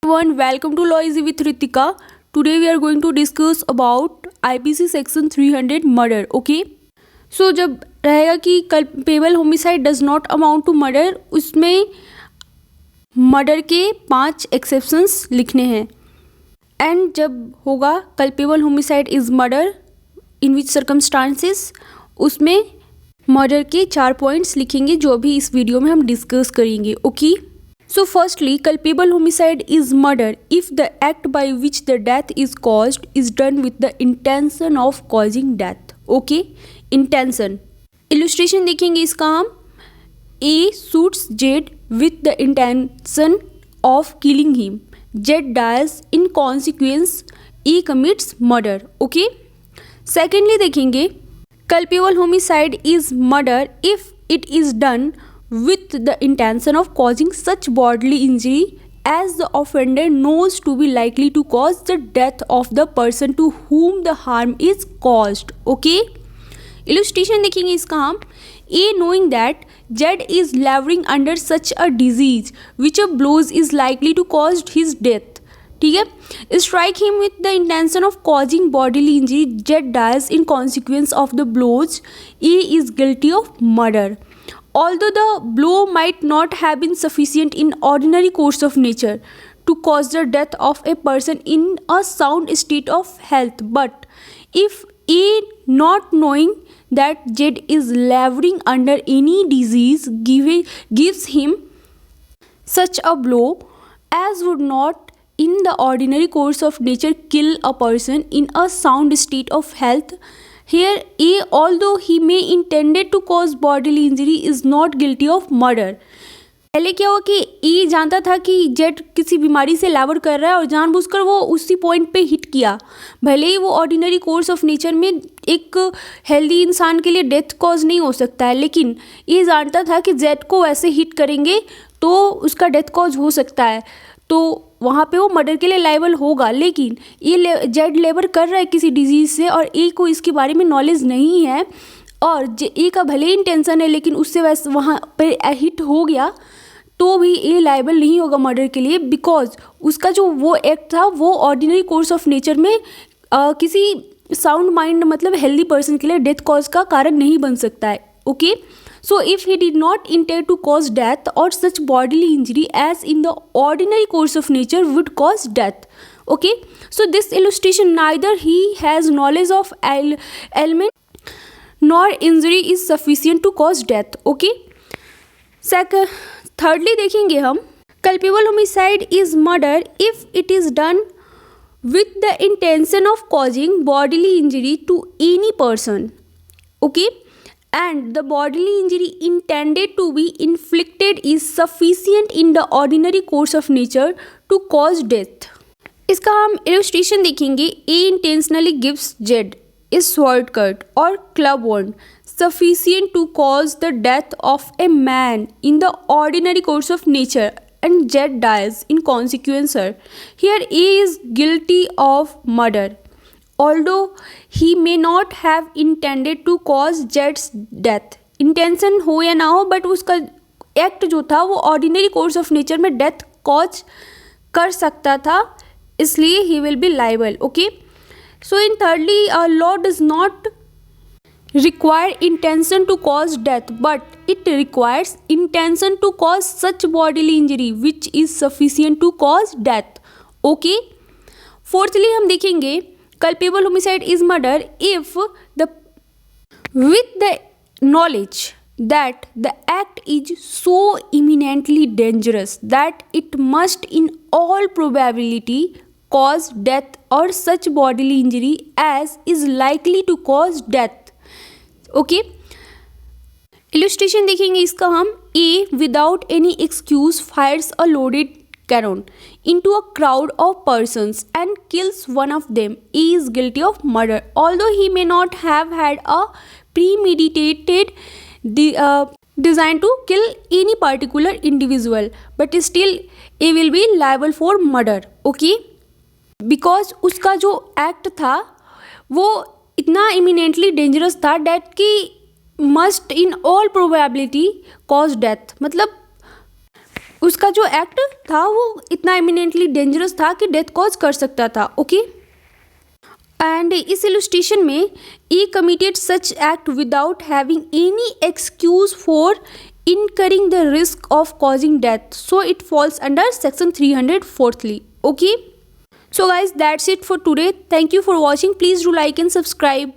Everyone, welcome to Law Easy with Ritika. Today we are going to discuss about IPC section 300 murder. Okay? So जब रहेगा कि culpable homicide does not amount to murder, उसमें murder के 5 exceptions लिखने हैं. And जब होगा culpable homicide is murder in which circumstances, उसमें मर्डर के 4 पॉइंट्स लिखेंगे जो अभी इस वीडियो में हम डिस्कस करेंगे. Okay? So firstly, culpable homicide is murder if the act by which the death is caused is done with the intention of causing death. Okay? Intention. Illustration देखेंगे इसका हम. A shoots Jed with the intention of killing him. Jed dies in consequence. A commits murder. Okay? Secondly देखेंगे culpable homicide is murder if it is done with the intention of causing such bodily injury as the offender knows to be likely to cause the death of the person to whom the harm is caused. Okay? Illustration देखेंगे इसका हम. A knowing that Jed is laboring under such a disease which a blows is likely to cause his death. ठीक है? Strike him with the intention of causing bodily injury. Jed dies in consequence of the blows. A is guilty of murder. Although the blow might not have been sufficient in ordinary course of nature to cause the death of a person in a sound state of health, but if A, not knowing that Jed is laboring under any disease, gives him such a blow as would not in the ordinary course of nature kill a person in a sound state of health, here A, although he may intended to cause bodily injury, is not guilty of murder. पहले क्या हुआ कि E जानता था कि Z किसी बीमारी से लेबर कर रहा है और जानबूझकर वो उसी पॉइंट पे हिट किया. भले ही वो ऑर्डिनरी कोर्स ऑफ नेचर में एक हेल्दी इंसान के लिए डेथ कॉज नहीं हो सकता है, लेकिन ये जानता था कि जेड को वैसे हिट करेंगे तो उसका डेथ कॉज हो सकता है, तो वहाँ पे वो मर्डर के लिए लायबल होगा. लेकिन ये जेड लेबर कर रहा है किसी डिजीज़ से और ए को इसके बारे में नॉलेज नहीं है और ए का भले ही इंटेंशन है लेकिन उससे वैसे वहाँ पे हिट हो गया तो भी ए लायबल नहीं होगा मर्डर के लिए, बिकॉज उसका जो वो एक्ट था वो ऑर्डिनरी कोर्स ऑफ नेचर में किसी साउंड माइंड मतलब हेल्दी पर्सन के लिए डेथ कॉज का कारण नहीं बन सकता है. Okay? So if he did not intend to cause death or such bodily injury as in the ordinary course of nature would cause death. Okay? So this illustration neither he has knowledge of ailment nor injury is sufficient to cause death. Okay? Thirdly देखेंगे हम culpable homicide is murder if it is done with the intention of causing bodily injury to any person. Okay? And the bodily injury intended to be inflicted is sufficient in the ordinary course of nature to cause death. इसका हम illustration देखेंगे. A intentionally gives Jed a sword cut or club wound sufficient to cause the death of a man in the ordinary course of nature and Jed dies in consequence. Here A is guilty of murder. Although he may not have intended to cause Jed's death. Intention हो या ना हो but उसका act जो था वो ordinary course of nature में death cause कर सकता था, इसलिए ही will be liable. Okay? So in thirdly law does not require intention to cause death but it requires intention to cause such bodily injury which is sufficient to cause death. Okay? Fourthly हम देखेंगे culpable homicide is murder if with the knowledge that the act is so imminently dangerous that it must in all probability cause death or such bodily injury as is likely to cause death. Okay? Illustration देखेंगे इसका हम. A without any excuse fires a loaded cannon into a crowd of persons and kills one of them. A is guilty of murder. Although he may not have had a premeditated design to kill any particular individual, but still A will be liable for murder. Okay? Because उसका जो act था वो इतना eminently dangerous था date कि must in all probability cause death. मतलब उसका जो एक्ट था वो इतना इमिनेंटली डेंजरस था कि डेथ कॉज कर सकता था। ओके, एंड इस इलस्ट्रेशन में E committed such act without having any excuse for incurring the risk of causing death, so it falls under section 300 fourthly. Okay, so guys, that's it for today. Thank you for watching. Please do like and subscribe.